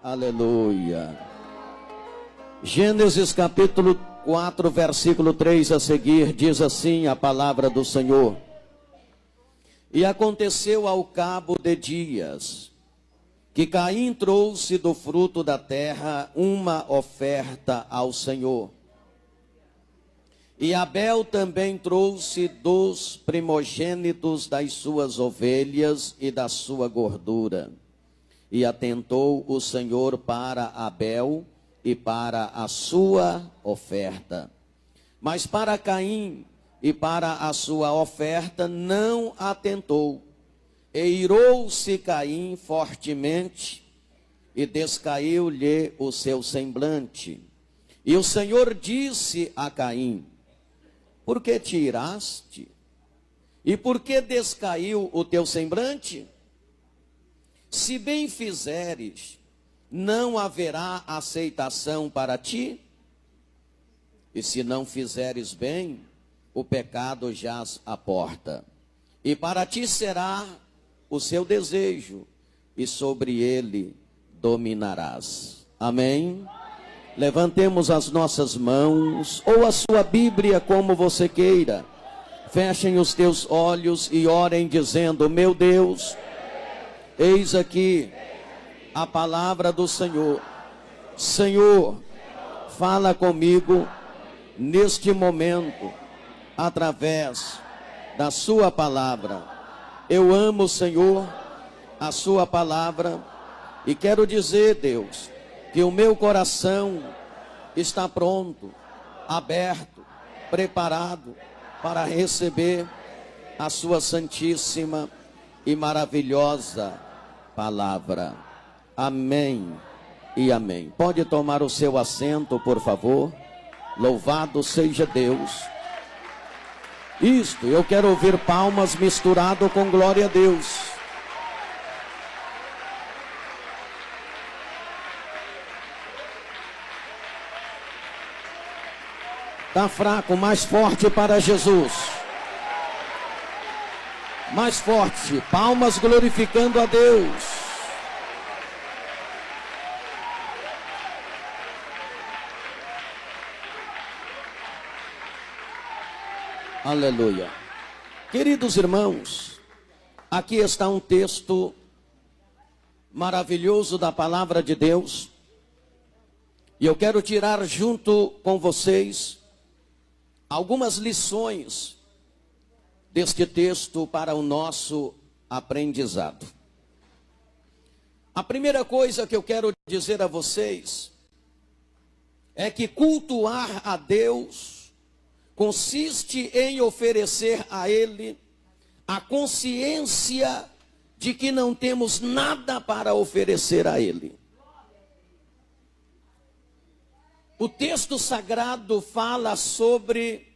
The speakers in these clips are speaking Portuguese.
Aleluia. Gênesis capítulo 4, versículo 3 a seguir, diz assim a palavra do Senhor. E aconteceu ao cabo de dias, que Caim trouxe do fruto da terra uma oferta ao Senhor. E Abel também trouxe dos primogênitos das suas ovelhas e da sua gordura. E atentou o Senhor para Abel e para a sua oferta. Mas para Caim e para a sua oferta não atentou. E irou-se Caim fortemente e descaiu-lhe o seu semblante. E o Senhor disse a Caim: por que te iraste? E por que descaiu o teu semblante? Se bem fizeres, não haverá aceitação para ti? E se não fizeres bem, o pecado jaz à porta. E para ti será o seu desejo, e sobre ele dominarás. Amém? Levantemos as nossas mãos, ou a sua Bíblia, como você queira. Fechem os teus olhos e orem dizendo: meu Deus, eis aqui a palavra do Senhor. Senhor, fala comigo neste momento, através da sua palavra. Eu amo, Senhor, a sua palavra, e quero dizer, Deus, que o meu coração está pronto, aberto, preparado para receber a sua santíssima e maravilhosa palavra. Amém e amém. Pode tomar o seu assento, por favor. Louvado seja Deus. Isto, eu quero ouvir palmas misturado com glória a Deus. Está fraco, mais forte para Jesus. Mais forte, palmas glorificando a Deus. Aleluia. Queridos irmãos, aqui está um texto maravilhoso da palavra de Deus. E eu quero tirar junto com vocês algumas lições deste texto para o nosso aprendizado. A primeira coisa que eu quero dizer a vocês é que cultuar a Deus consiste em oferecer a Ele a consciência de que não temos nada para oferecer a Ele. O texto sagrado fala sobre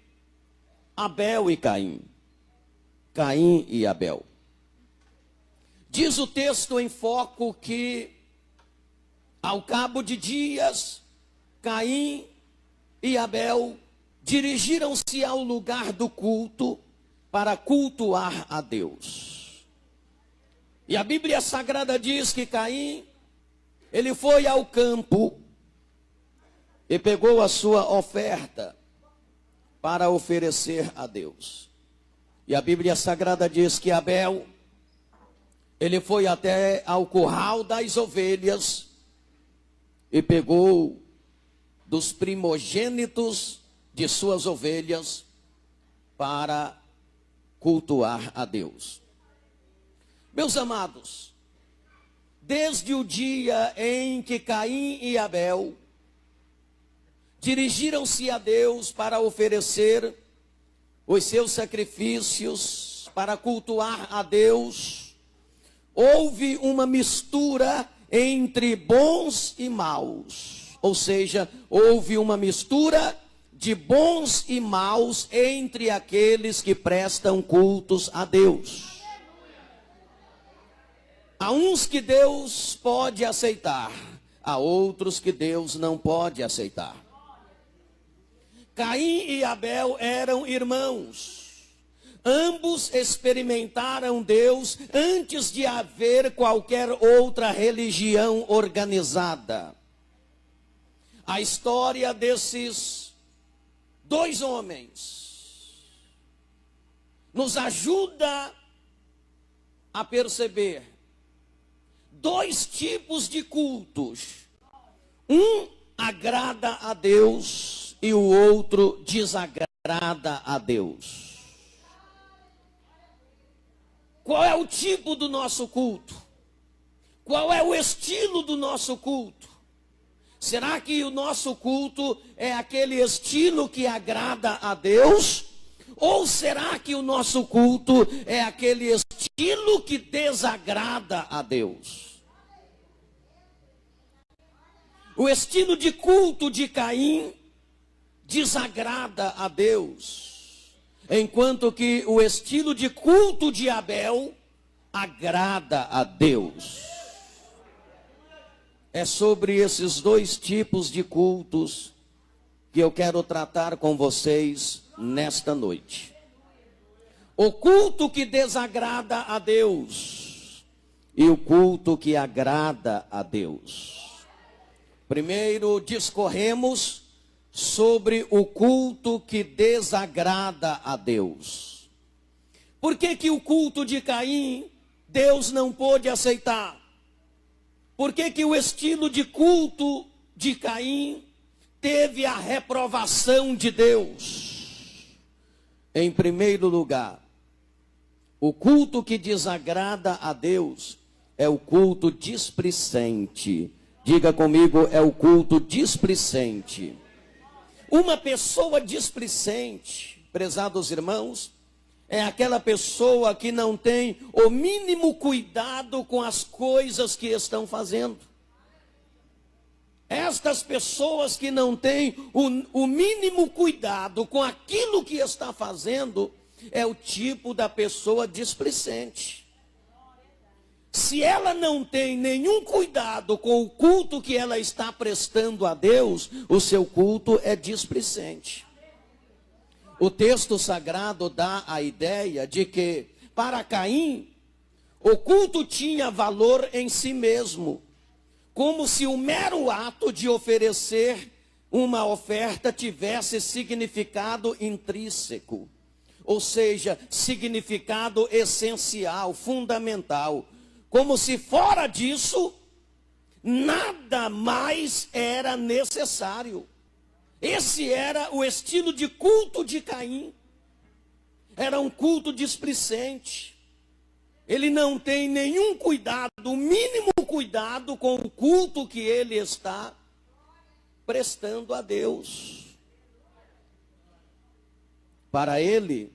Abel e Caim. Caim e Abel. Diz o texto em foco que, ao cabo de dias, Caim e Abel dirigiram-se ao lugar do culto para cultuar a Deus. E a Bíblia Sagrada diz que Caim, ele foi ao campo e pegou a sua oferta para oferecer a Deus. E a Bíblia Sagrada diz que Abel, ele foi até ao curral das ovelhas e pegou dos primogênitos de suas ovelhas para cultuar a Deus. Meus amados, desde o dia em que Caim e Abel dirigiram-se a Deus para oferecer os seus sacrifícios, para cultuar a Deus, houve uma mistura entre bons e maus. Ou seja, houve uma mistura de bons e maus entre aqueles que prestam cultos a Deus. Há uns que Deus pode aceitar, há outros que Deus não pode aceitar. Caim e Abel eram irmãos. Ambos experimentaram Deus antes de haver qualquer outra religião organizada. A história desses dois homens nos ajuda a perceber dois tipos de cultos. Um agrada a Deus e o outro desagrada a Deus. Qual é o tipo do nosso culto? Qual é o estilo do nosso culto? Será que o nosso culto é aquele estilo que agrada a Deus? Ou será que o nosso culto é aquele estilo que desagrada a Deus? O estilo de culto de Caim desagrada a Deus, enquanto que o estilo de culto de Abel agrada a Deus. É sobre esses dois tipos de cultos que eu quero tratar com vocês nesta noite. O culto que desagrada a Deus e o culto que agrada a Deus. Primeiro discorremos sobre o culto que desagrada a Deus. Por que que o culto de Caim Deus não pôde aceitar? Por que que o estilo de culto de Caim teve a reprovação de Deus? Em primeiro lugar, o culto que desagrada a Deus é o culto displicente. Diga comigo, é o culto displicente. Uma pessoa displicente, prezados irmãos, é aquela pessoa que não tem o mínimo cuidado com as coisas que estão fazendo. Estas pessoas que não têm o mínimo cuidado com aquilo que está fazendo, é o tipo da pessoa displicente. Se ela não tem nenhum cuidado com o culto que ela está prestando a Deus, o seu culto é displicente. O texto sagrado dá a ideia de que, para Caim, o culto tinha valor em si mesmo, como se o mero ato de oferecer uma oferta tivesse significado intrínseco, ou seja, significado essencial, fundamental, como se fora disso, nada mais era necessário. Esse era o estilo de culto de Caim. Era um culto displicente. Ele não tem nenhum cuidado, o mínimo cuidado com o culto que ele está prestando a Deus. Para ele,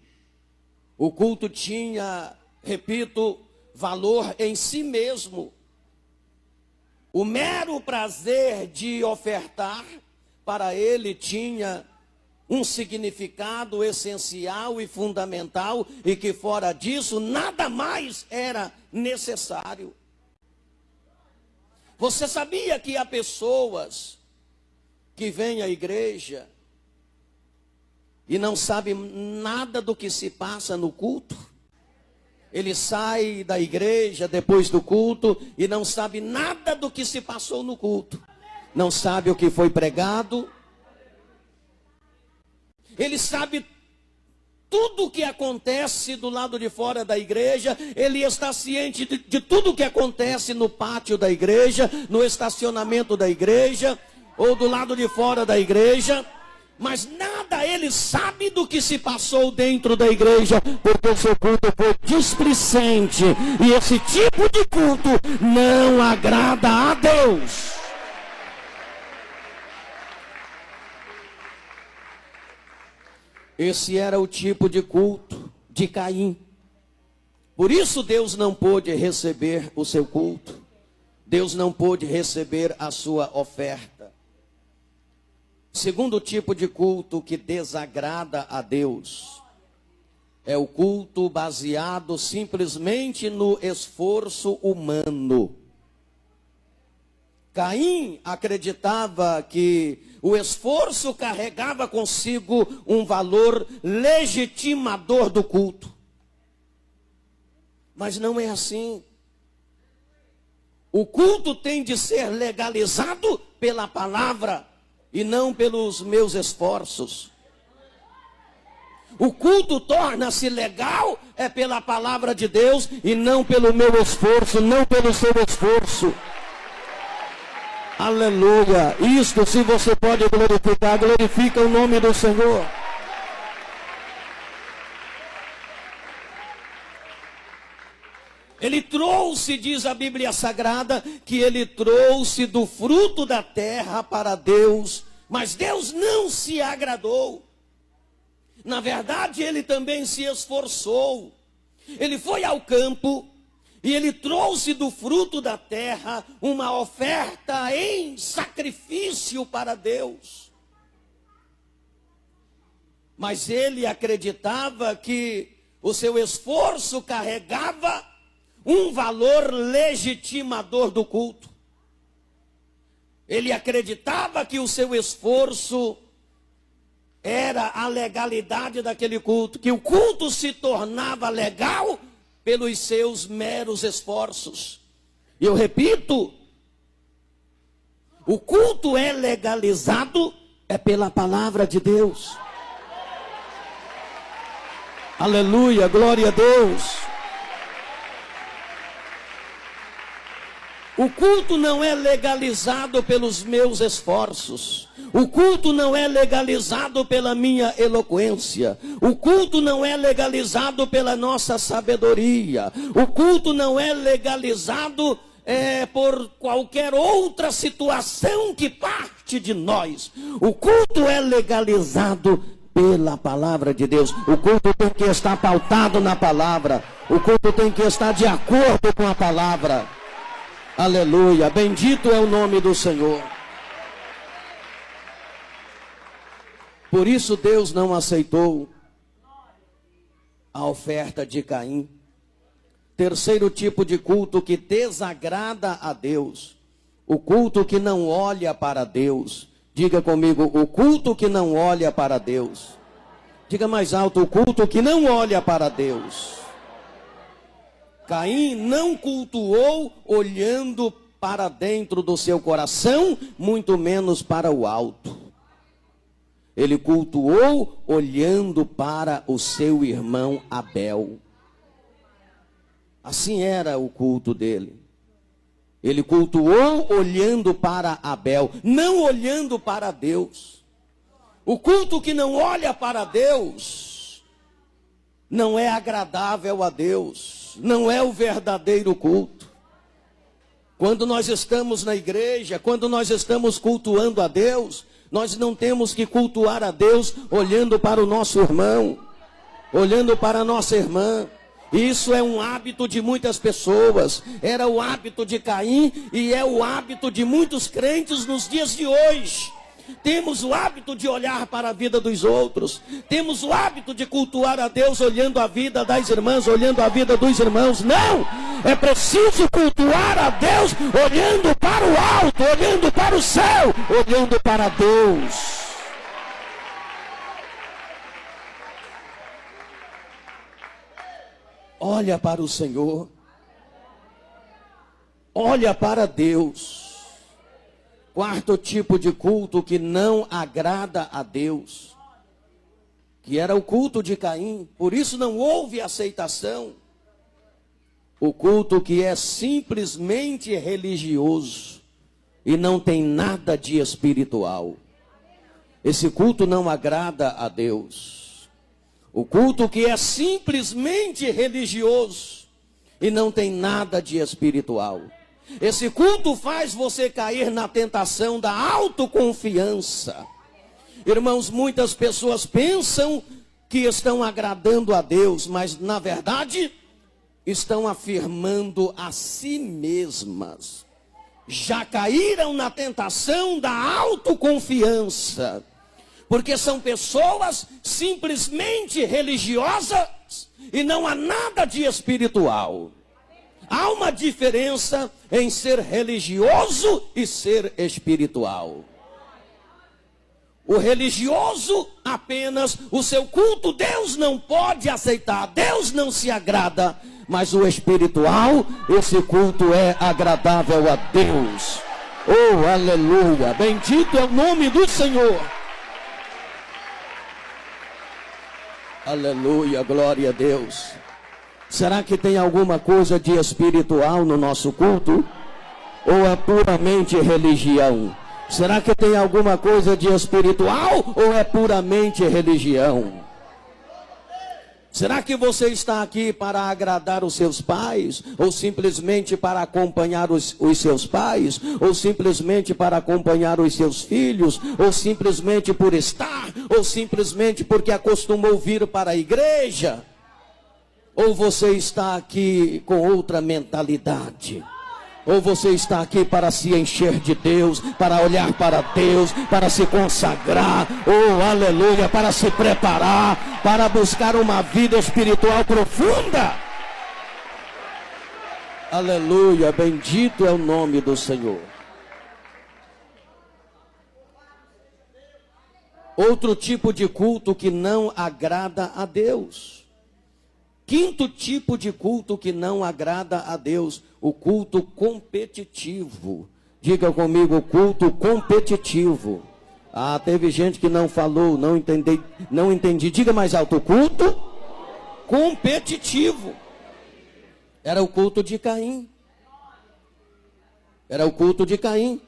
o culto tinha, repito, valor em si mesmo. O mero prazer de ofertar, para ele tinha um significado essencial e fundamental, e que fora disso nada mais era necessário. Você sabia que há pessoas que vêm à igreja e não sabem nada do que se passa no culto? Ele sai da igreja depois do culto e não sabe nada do que se passou no culto. Não sabe o que foi pregado. Ele sabe tudo o que acontece do lado de fora da igreja. Ele está ciente de tudo o que acontece no pátio da igreja, no estacionamento da igreja, ou do lado de fora da igreja. Mas nada ele sabe do que se passou dentro da igreja, porque o seu culto foi displicente. E esse tipo de culto não agrada a Deus. Esse era o tipo de culto de Caim. Por isso Deus não pôde receber o seu culto. Deus não pôde receber a sua oferta. Segundo tipo de culto que desagrada a Deus é o culto baseado simplesmente no esforço humano. Caim acreditava que o esforço carregava consigo um valor legitimador do culto. Mas não é assim. O culto tem de ser legalizado pela palavra e não pelos meus esforços. O culto torna-se legal pela palavra de Deus e não pelo meu esforço, não pelo seu esforço. Aleluia. Isto, se você pode glorificar, glorifica o nome do Senhor. Ele trouxe, diz a Bíblia Sagrada, que ele trouxe do fruto da terra para Deus, mas Deus não se agradou. Na verdade, ele também se esforçou. Ele foi ao campo e ele trouxe do fruto da terra uma oferta em sacrifício para Deus. Mas ele acreditava que o seu esforço carregava um valor legitimador do culto. Ele acreditava que o seu esforço era a legalidade daquele culto, que o culto se tornava legal pelos seus meros esforços. E eu repito, o culto é legalizado pela palavra de Deus. Aleluia, glória a Deus. O culto não é legalizado pelos meus esforços. O culto não é legalizado pela minha eloquência. O culto não é legalizado pela nossa sabedoria. O culto não é legalizado por qualquer outra situação que parte de nós. O culto é legalizado pela palavra de Deus. O culto tem que estar pautado na palavra. O culto tem que estar de acordo com a palavra. Aleluia, bendito é o nome do Senhor. Por isso Deus não aceitou a oferta de Caim. Terceiro tipo de culto que desagrada a Deus. O culto que não olha para Deus. Diga comigo, o culto que não olha para Deus. Diga mais alto, o culto que não olha para Deus. Caim não cultuou olhando para dentro do seu coração, muito menos para o alto. Ele cultuou olhando para o seu irmão Abel. Assim era o culto dele. Ele cultuou olhando para Abel, não olhando para Deus. O culto que não olha para Deus não é agradável a Deus. Não é o verdadeiro culto. Quando nós estamos na igreja, quando nós estamos cultuando a Deus, nós não temos que cultuar a Deus olhando para o nosso irmão, olhando para a nossa irmã. Isso é um hábito de muitas pessoas. Era o hábito de Caim e é o hábito de muitos crentes nos dias de hoje. Temos o hábito de olhar para a vida dos outros. Temos o hábito de cultuar a Deus olhando a vida das irmãs, olhando a vida dos irmãos. Não! É preciso cultuar a Deus olhando para o alto, olhando para o céu, olhando para Deus. Olha para o Senhor. Olha para Deus. Quarto tipo de culto que não agrada a Deus, que era o culto de Caim, por isso não houve aceitação. O culto que é simplesmente religioso e não tem nada de espiritual. Esse culto não agrada a Deus. O culto que é simplesmente religioso e não tem nada de espiritual. Esse culto faz você cair na tentação da autoconfiança. Irmãos, muitas pessoas pensam que estão agradando a Deus, mas na verdade estão afirmando a si mesmas. Já caíram na tentação da autoconfiança, porque são pessoas simplesmente religiosas e não há nada de espiritual. Há uma diferença em ser religioso e ser espiritual. O religioso apenas, o seu culto Deus não pode aceitar, Deus não se agrada. mas o espiritual, esse culto é agradável a Deus. Oh, aleluia! Bendito é o nome do Senhor. Aleluia, glória a Deus. Será que tem alguma coisa de espiritual no nosso culto? Ou é puramente religião? Será que tem alguma coisa de espiritual ou é puramente religião? Será que você está aqui para agradar os seus pais? Ou simplesmente para acompanhar os seus pais? Ou simplesmente para acompanhar os seus filhos? Ou simplesmente por estar? Ou simplesmente porque acostumou vir para a igreja? Ou você está aqui com outra mentalidade? Ou você está aqui para se encher de Deus, para olhar para Deus, para se consagrar, oh aleluia, para se preparar, para buscar uma vida espiritual profunda. Aleluia, bendito é o nome do Senhor. Outro tipo de culto que não agrada a Deus. Quinto tipo de culto que não agrada a Deus, o culto competitivo. Diga comigo, o culto competitivo. Ah, teve gente que não falou, não entendi. Diga mais alto, o culto competitivo. Era o culto de Caim. Era o culto de Caim.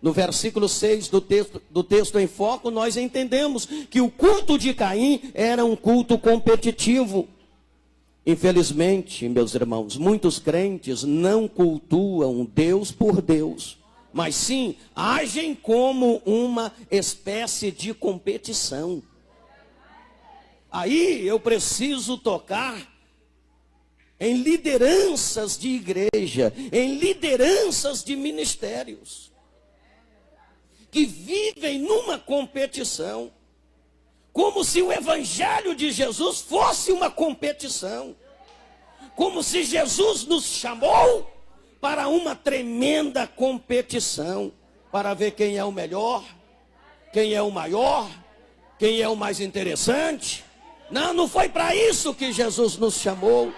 No versículo 6 do texto em foco, nós entendemos que o culto de Caim era um culto competitivo. Infelizmente, meus irmãos, muitos crentes não cultuam Deus por Deus, mas sim agem como uma espécie de competição. Aí eu preciso tocar em lideranças de igreja, em lideranças de ministérios, que vivem numa competição. Como se o evangelho de Jesus fosse uma competição. Como se Jesus nos chamou para uma tremenda competição. Para ver quem é o melhor, quem é o maior, quem é o mais interessante. Não foi para isso que Jesus nos chamou.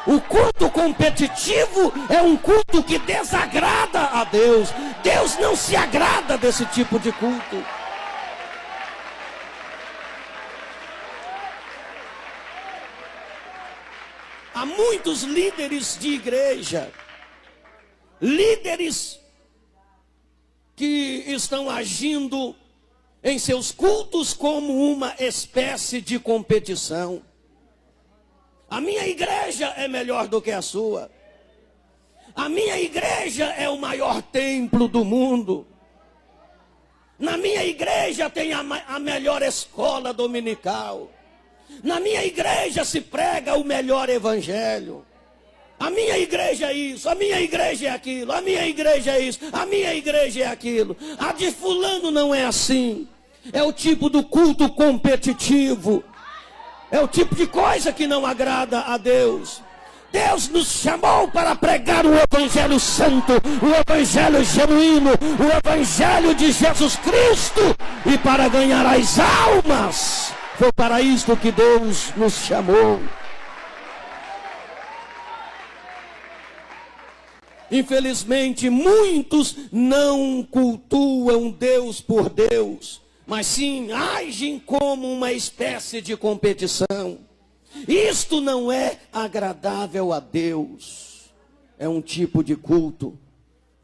O culto competitivo é um culto que desagrada a Deus. Deus não se agrada desse tipo de culto. Há muitos líderes de igreja, líderes que estão agindo em seus cultos como uma espécie de competição. A minha igreja é melhor do que a sua. A minha igreja é o maior templo do mundo. Na minha igreja tem a melhor escola dominical. Na minha igreja se prega o melhor evangelho. A minha igreja é isso, a minha igreja é aquilo, a minha igreja é isso, a minha igreja é aquilo. A de fulano não é assim. É o tipo do culto competitivo. É o tipo de coisa que não agrada a Deus. Deus nos chamou para pregar o evangelho santo, o evangelho genuíno, o evangelho de Jesus Cristo, e para ganhar as almas. Foi para isto que Deus nos chamou. Infelizmente, muitos não cultuam Deus por Deus, mas sim agem como uma espécie de competição. Isto não é agradável a Deus. É um tipo de culto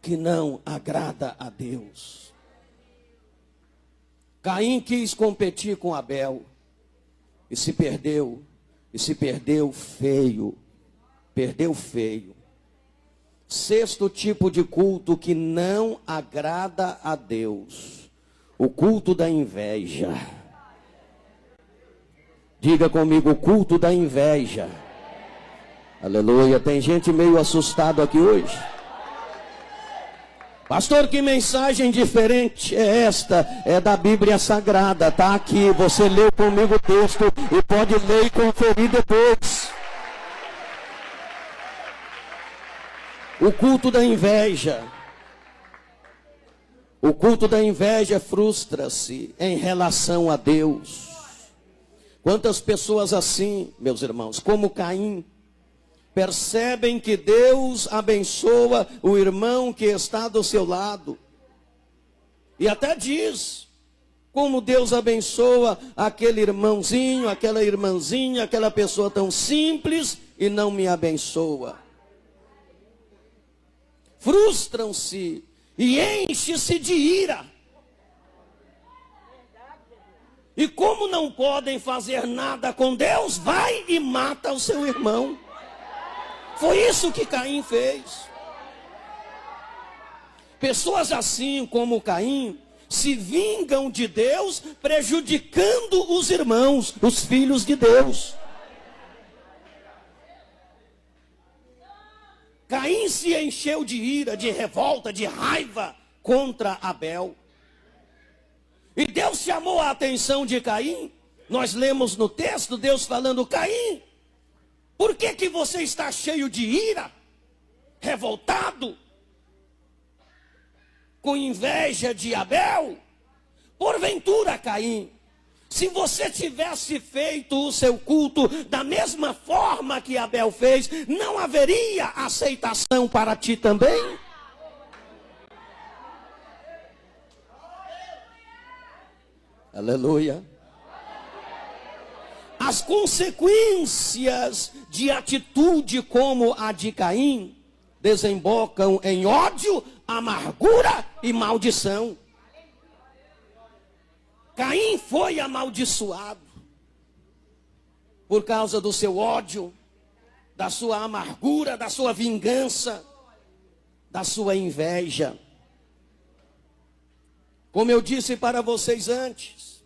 que não agrada a Deus. Caim quis competir com Abel. E se perdeu feio. Perdeu feio. Sexto tipo de culto que não agrada a Deus. O culto da inveja. Diga comigo, o culto da inveja. Aleluia, tem gente meio assustado aqui hoje. Pastor, que mensagem diferente é esta? É da Bíblia Sagrada, está aqui. Você leu comigo o texto e pode ler e conferir depois. O culto da inveja. O culto da inveja frustra-se em relação a Deus. Quantas pessoas assim, meus irmãos, como Caim, percebem que Deus abençoa o irmão que está do seu lado. E até diz como Deus abençoa aquele irmãozinho, aquela irmãzinha, aquela pessoa tão simples e não me abençoa. Frustram-se e enchem-se de ira. E como não podem fazer nada com Deus, vai e mata o seu irmão. Foi isso que Caim fez. Pessoas assim como Caim se vingam de Deus, prejudicando os irmãos, os filhos de Deus. Caim se encheu de ira, de revolta, de raiva contra Abel. E Deus chamou a atenção de Caim. Nós lemos no texto Deus falando: Caim, por que você está cheio de ira, revoltado, com inveja de Abel? Porventura, Caim, se você tivesse feito o seu culto da mesma forma que Abel fez, não haveria aceitação para ti também? Aleluia. As consequências de atitude como a de Caim desembocam em ódio, amargura e maldição. Caim foi amaldiçoado por causa do seu ódio, da sua amargura, da sua vingança, da sua inveja. Como eu disse para vocês antes,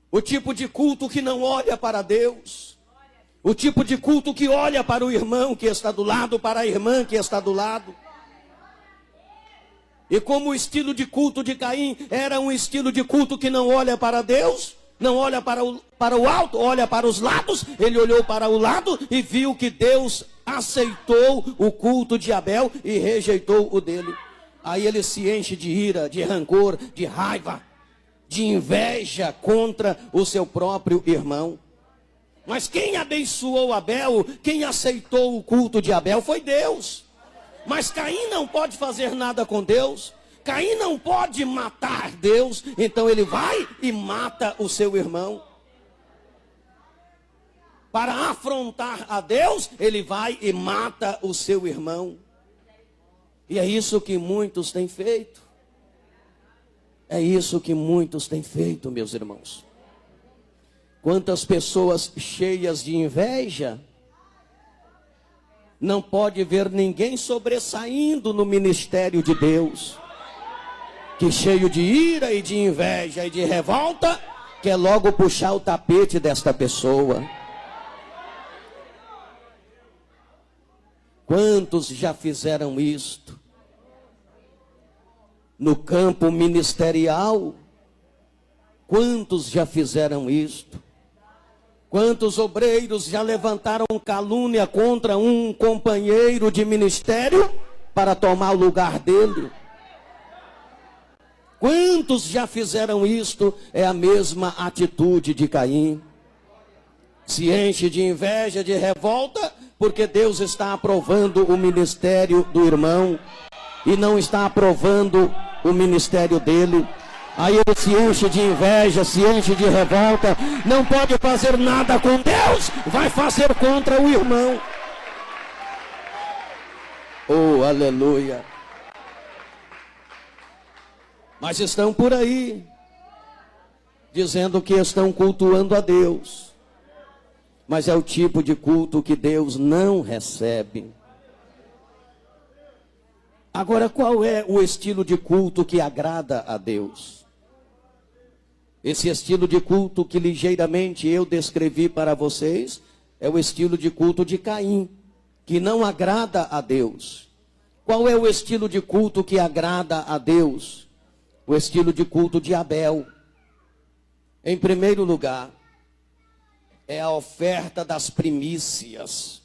o tipo de culto que não olha para Deus, o tipo de culto que olha para o irmão que está do lado, para a irmã que está do lado. E como o estilo de culto de Caim era um estilo de culto que não olha para Deus, não olha para o alto, olha para os lados, ele olhou para o lado e viu que Deus aceitou o culto de Abel e rejeitou o dele. Aí ele se enche de ira, de rancor, de raiva, de inveja contra o seu próprio irmão. Mas quem abençoou Abel, quem aceitou o culto de Abel foi Deus. Mas Caim não pode fazer nada com Deus. Caim não pode matar Deus. Então ele vai e mata o seu irmão. Para afrontar a Deus, ele vai e mata o seu irmão. E é isso que muitos têm feito. É isso que muitos têm feito, meus irmãos. Quantas pessoas cheias de inveja não pode ver ninguém sobressaindo no ministério de Deus, que cheio de ira e de inveja e de revolta, quer logo puxar o tapete desta pessoa. Quantos já fizeram isto? No campo ministerial, quantos já fizeram isto? Quantos obreiros já levantaram calúnia contra um companheiro de ministério para tomar o lugar dele? Quantos já fizeram isto? É a mesma atitude de Caim. Se enche de inveja, de revolta, porque Deus está aprovando o ministério do irmão e não está aprovando o ministério dele. Aí ele se enche de inveja, se enche de revolta, não pode fazer nada com Deus, vai fazer contra o irmão. Oh, aleluia. Mas estão por aí, dizendo que estão cultuando a Deus. Mas é o tipo de culto que Deus não recebe. Agora, qual é o estilo de culto que agrada a Deus? Esse estilo de culto que ligeiramente eu descrevi para vocês é o estilo de culto de Caim, que não agrada a Deus. Qual é o estilo de culto que agrada a Deus? O estilo de culto de Abel. Em primeiro lugar, é a oferta das primícias.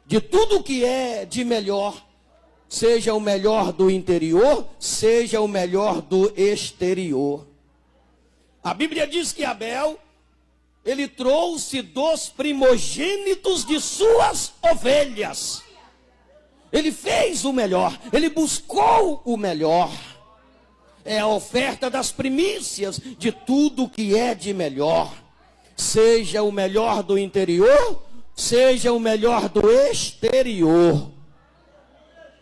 De tudo que é de melhor, seja o melhor do interior, seja o melhor do exterior. A Bíblia diz que Abel, Ele trouxe dos primogênitos de suas ovelhas. Ele fez o melhor, ele buscou o melhor. É a oferta das primícias de tudo que é de melhor. Seja o melhor do interior, seja o melhor do exterior.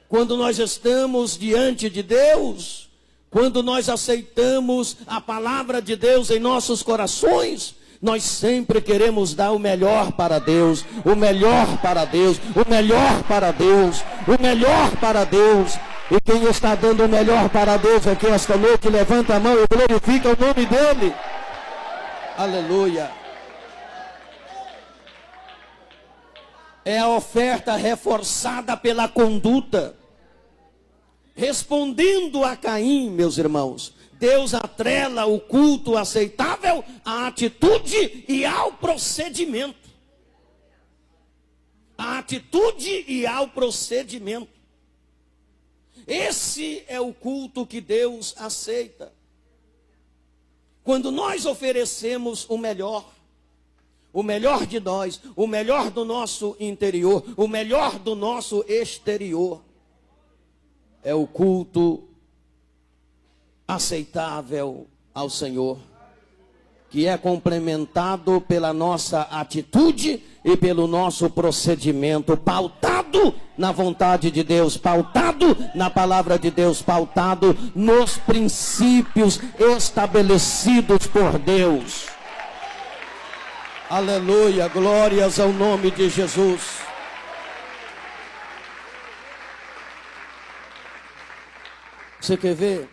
Quando nós estamos diante de Deus, quando nós aceitamos a palavra de Deus em nossos corações, nós sempre queremos dar o melhor para Deus, o melhor para Deus, o melhor para Deus, o melhor para Deus. E quem está dando o melhor para Deus aqui esta noite, levanta a mão e glorifica o nome dEle. Aleluia. É a oferta reforçada pela conduta. Respondendo a Caim, meus irmãos, Deus atrela o culto aceitável à atitude e ao procedimento. A atitude e ao procedimento. Esse é o culto que Deus aceita. Quando nós oferecemos o melhor de nós, o melhor do nosso interior, o melhor do nosso exterior, é o culto aceitável ao Senhor, que é complementado pela nossa atitude e pelo nosso procedimento, pautado na vontade de Deus, pautado na palavra de Deus, pautado nos princípios estabelecidos por Deus. Aleluia, glórias ao nome de Jesus. Você quer ver?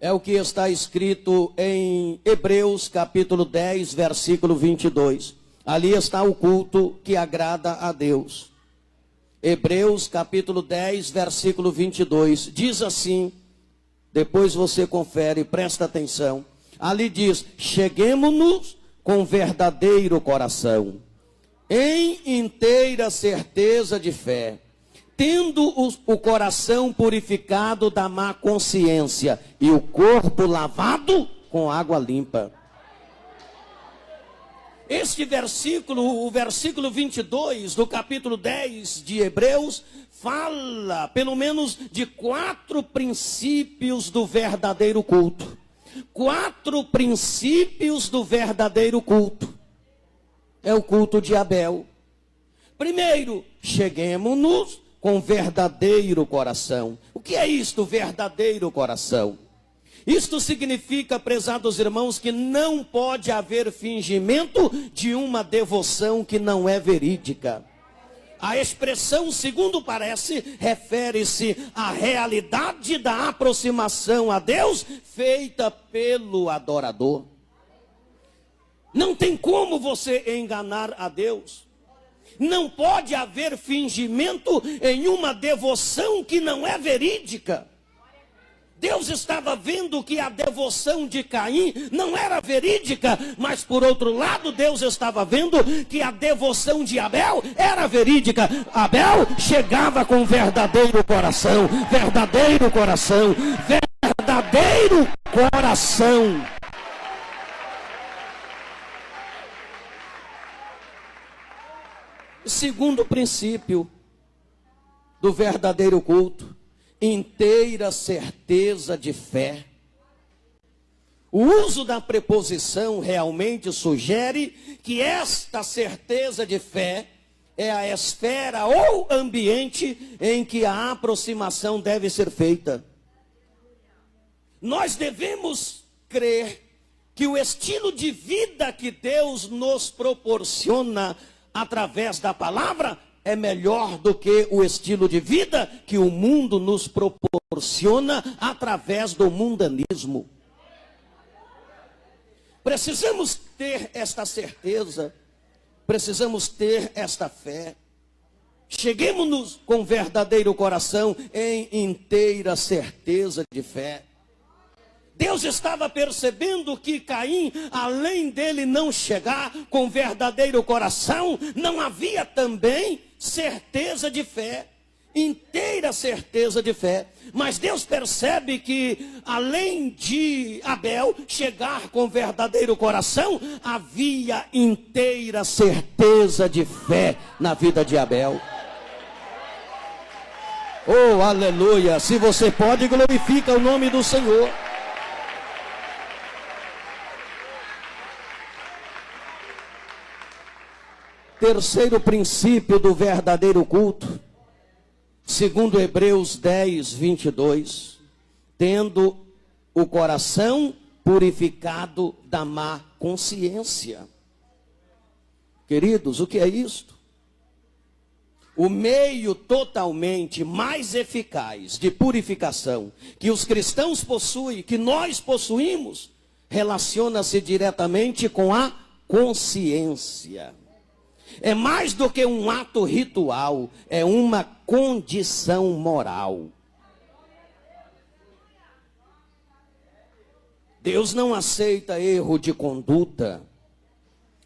É o que está escrito em Hebreus capítulo 10, versículo 22. Ali está o culto que agrada a Deus. Hebreus capítulo 10, versículo 22. Diz assim, depois você confere, presta atenção. Ali diz, cheguemo-nos com verdadeiro coração, em inteira certeza de fé, tendo o coração purificado da má consciência e o corpo lavado com água limpa. Este versículo, o versículo 22 do capítulo 10 de Hebreus, fala pelo menos de 4 princípios do verdadeiro culto. 4 princípios do verdadeiro culto. É o culto de Abel. Primeiro, cheguemo-nos com verdadeiro coração. O que é isto, verdadeiro coração? Isto significa, prezados irmãos, que não pode haver fingimento de uma devoção que não é verídica. A expressão, segundo parece, refere-se à realidade da aproximação a Deus feita pelo adorador. Não tem como você enganar a Deus. Não pode haver fingimento em uma devoção que não é verídica. Deus estava vendo que a devoção de Caim não era verídica, mas por outro lado Deus estava vendo que a devoção de Abel era verídica. Abel chegava com verdadeiro coração, verdadeiro coração, verdadeiro coração. Segundo princípio do verdadeiro culto, inteira certeza de fé. O uso da preposição realmente sugere que esta certeza de fé é a esfera ou ambiente em que a aproximação deve ser feita. Nós devemos crer que o estilo de vida que Deus nos proporciona através da palavra é melhor do que o estilo de vida que o mundo nos proporciona através do mundanismo. Precisamos ter esta certeza, precisamos ter esta fé. Cheguemo-nos com verdadeiro coração em inteira certeza de fé. Deus estava percebendo que Caim, além dele não chegar com verdadeiro coração, não havia também certeza de fé, inteira certeza de fé. Mas Deus percebe que, além de Abel chegar com verdadeiro coração, havia inteira certeza de fé na vida de Abel. Oh, aleluia! Se você pode, glorifica o nome do Senhor. Terceiro princípio do verdadeiro culto, segundo Hebreus 10, 22, tendo o coração purificado da má consciência. Queridos, o que é isto? O meio totalmente mais eficaz de purificação que os cristãos possuem, que nós possuímos, relaciona-se diretamente com a consciência. É mais do que um ato ritual, é uma condição moral. Deus não aceita erro de conduta.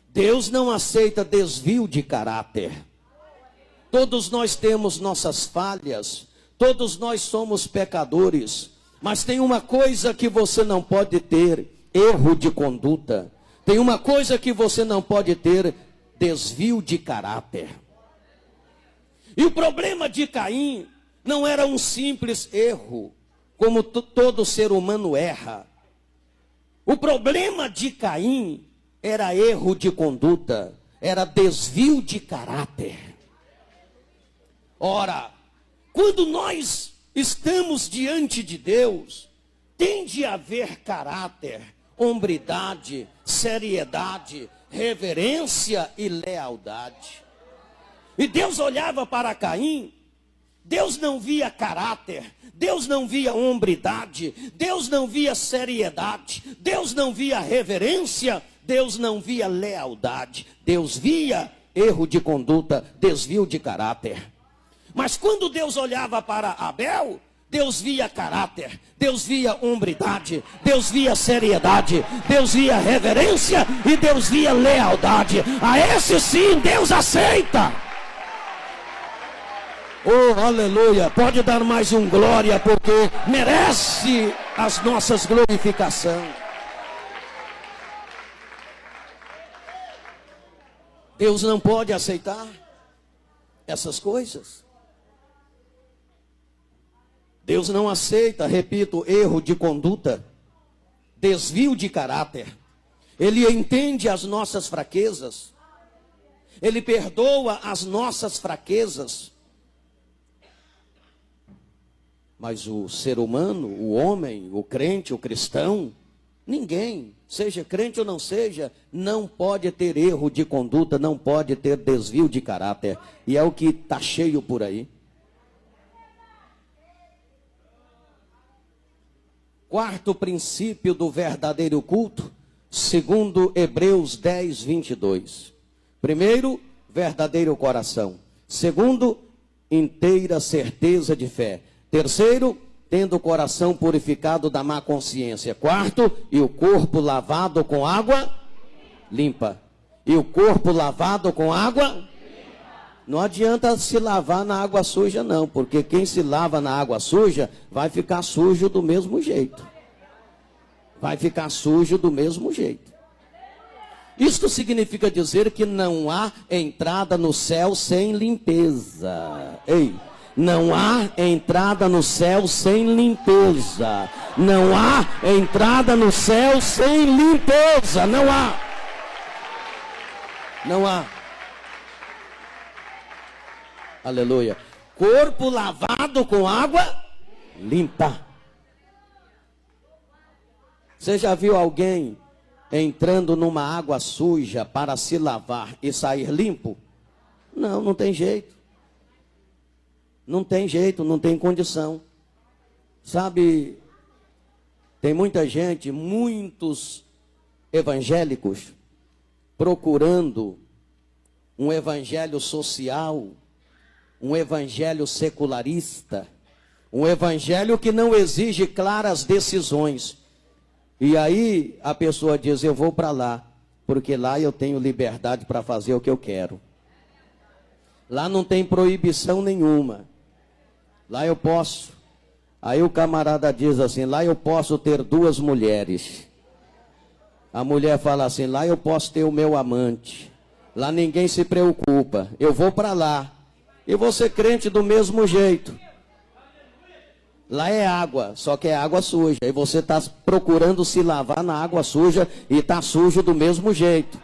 Deus não aceita desvio de caráter. Todos nós temos nossas falhas, todos nós somos pecadores, mas tem uma coisa que você não pode ter: erro de conduta. Tem uma coisa que você não pode ter: desvio de caráter. E o problema de Caim não era um simples erro, como todo ser humano erra. O problema de Caim era erro de conduta, era desvio de caráter. Ora, quando nós estamos diante de Deus, tem de haver caráter, hombridade, seriedade, reverência e lealdade. E Deus olhava para Caim, Deus não via caráter, Deus não via hombridade, Deus não via seriedade, Deus não via reverência, Deus não via lealdade, Deus via erro de conduta, desvio de caráter. Mas quando Deus olhava para Abel, Deus via caráter, Deus via hombridade, Deus via seriedade, Deus via reverência e Deus via lealdade. A esse sim Deus aceita. Oh, aleluia! Pode dar mais um glória, porque merece as nossas glorificações. Deus não pode aceitar essas coisas. Deus não aceita, repito, erro de conduta, desvio de caráter. Ele entende as nossas fraquezas. Ele perdoa as nossas fraquezas. Mas o ser humano, o homem, o crente, o cristão, ninguém, seja crente ou não seja, não pode ter erro de conduta, não pode ter desvio de caráter. E é o que está cheio por aí. Quarto princípio do verdadeiro culto, segundo Hebreus 10, 22. Primeiro, verdadeiro coração. Segundo, inteira certeza de fé. Terceiro, tendo o coração purificado da má consciência. Quarto, e o corpo lavado com água limpa. E o corpo lavado com água limpa. Não adianta se lavar na água suja não, porque quem se lava na água suja vai ficar sujo do mesmo jeito. Vai ficar sujo do mesmo jeito. Isto significa dizer que não há entrada no céu sem limpeza. Ei! Não há entrada no céu sem limpeza. Não há entrada no céu sem limpeza. Não há. Não há. Aleluia. Corpo lavado com água limpa. Você já viu alguém entrando numa água suja para se lavar e sair limpo? Não, não tem jeito. Não tem jeito, não tem condição. Sabe, tem muita gente, muitos evangélicos, procurando um evangelho social, um evangelho secularista, um evangelho que não exige claras decisões. E aí a pessoa diz: eu vou para lá, porque lá eu tenho liberdade para fazer o que eu quero. Lá não tem proibição nenhuma. Lá eu posso Aí o camarada diz assim, lá eu posso ter 2 mulheres. A mulher fala assim, lá eu posso ter o meu amante. Lá ninguém se preocupa, eu vou para lá. E você crente do mesmo jeito. Lá é água, só que é água suja. E você está procurando se lavar na água suja e está sujo do mesmo jeito.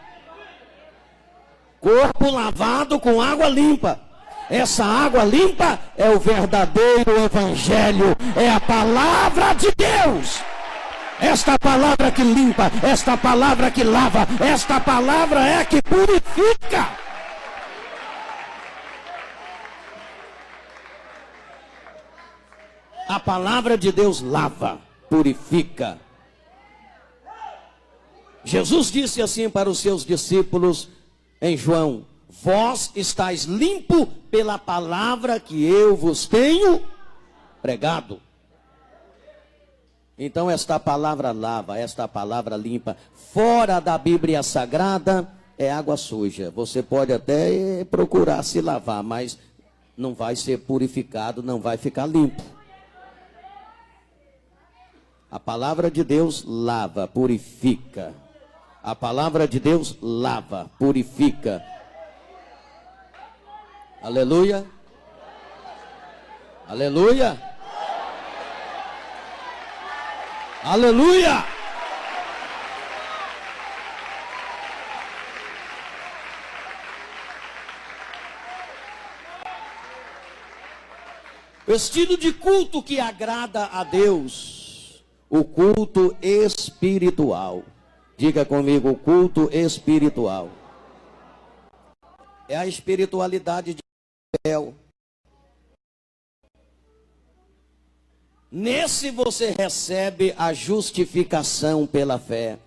Corpo lavado com água limpa. Essa água limpa é o verdadeiro evangelho. É a palavra de Deus. Esta palavra que limpa, esta palavra que lava, esta palavra é que purifica. A palavra de Deus lava, purifica. Jesus disse assim para os seus discípulos em João: vós estáis limpo pela palavra que eu vos tenho pregado. Então esta palavra lava, esta palavra limpa. Fora da Bíblia Sagrada é água suja. Você pode até procurar se lavar, mas não vai ser purificado, não vai ficar limpo. A palavra de Deus lava, purifica. A palavra de Deus lava, purifica. Aleluia. Aleluia. Aleluia. O estilo de culto que agrada a Deus, o culto espiritual. Diga comigo, o culto espiritual. É a espiritualidade de Abel. Nesse você recebe a justificação pela fé.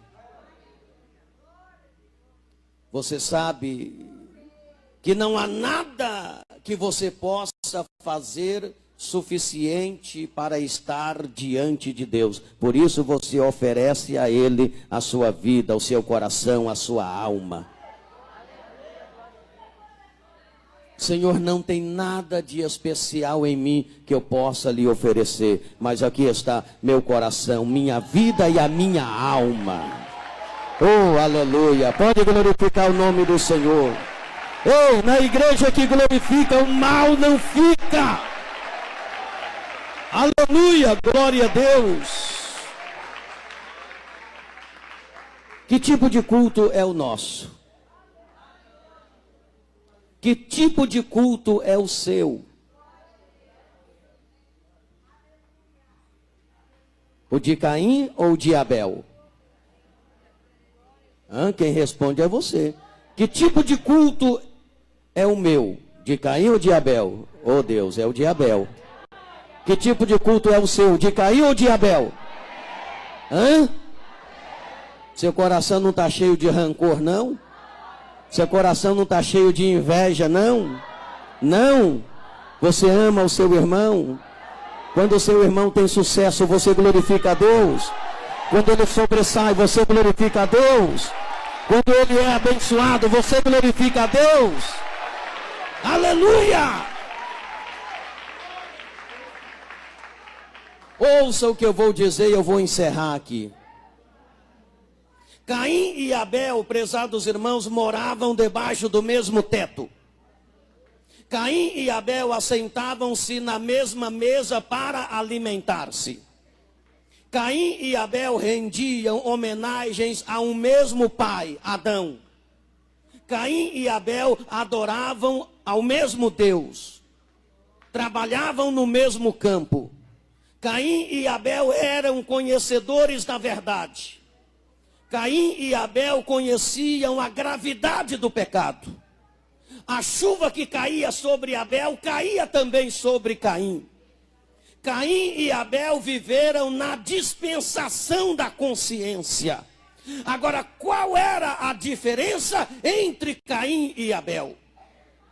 Você sabe que não há nada que você possa fazer suficiente para estar diante de Deus. Por isso você oferece a Ele a sua vida, o seu coração, a sua alma. Senhor, não tem nada de especial em mim que eu possa lhe oferecer, mas aqui está meu coração, minha vida e a minha alma. Oh, aleluia. Pode glorificar o nome do Senhor. Ei, na igreja que glorifica, o mal não fica. Aleluia, glória a Deus. Que tipo de culto é o nosso? Que tipo de culto é o seu? O de Caim ou o de Abel? Quem responde é você. Que tipo de culto é o meu? De Caim ou de Abel? Oh Deus, é o de Abel. Que tipo de culto é o seu? De Caim ou de Abel? Seu coração não está cheio de rancor, não? Seu coração não está cheio de inveja, não? Não. Você ama o seu irmão. Quando o seu irmão tem sucesso, você glorifica a Deus. Quando ele sobressai, você glorifica a Deus. Quando ele é abençoado, você glorifica a Deus. Aleluia! Ouça o que eu vou dizer e eu vou encerrar aqui. Caim e Abel, prezados irmãos, moravam debaixo do mesmo teto. Caim e Abel assentavam-se na mesma mesa para alimentar-se. Caim e Abel rendiam homenagens a um mesmo pai, Adão. Caim e Abel adoravam ao mesmo Deus. Trabalhavam no mesmo campo. Caim e Abel eram conhecedores da verdade. Caim e Abel conheciam a gravidade do pecado. A chuva que caía sobre Abel, caía também sobre Caim. Caim e Abel viveram na dispensação da consciência. Agora, qual era a diferença entre Caim e Abel?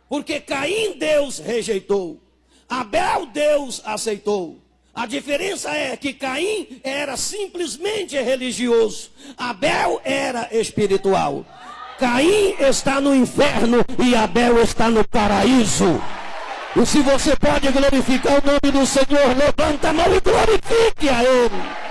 Porque Caim Deus rejeitou, Abel Deus aceitou. A diferença é que Caim era simplesmente religioso, Abel era espiritual. Caim está no inferno e Abel está no paraíso. E se você pode glorificar o nome do Senhor, levanta a mão e glorifique a Ele.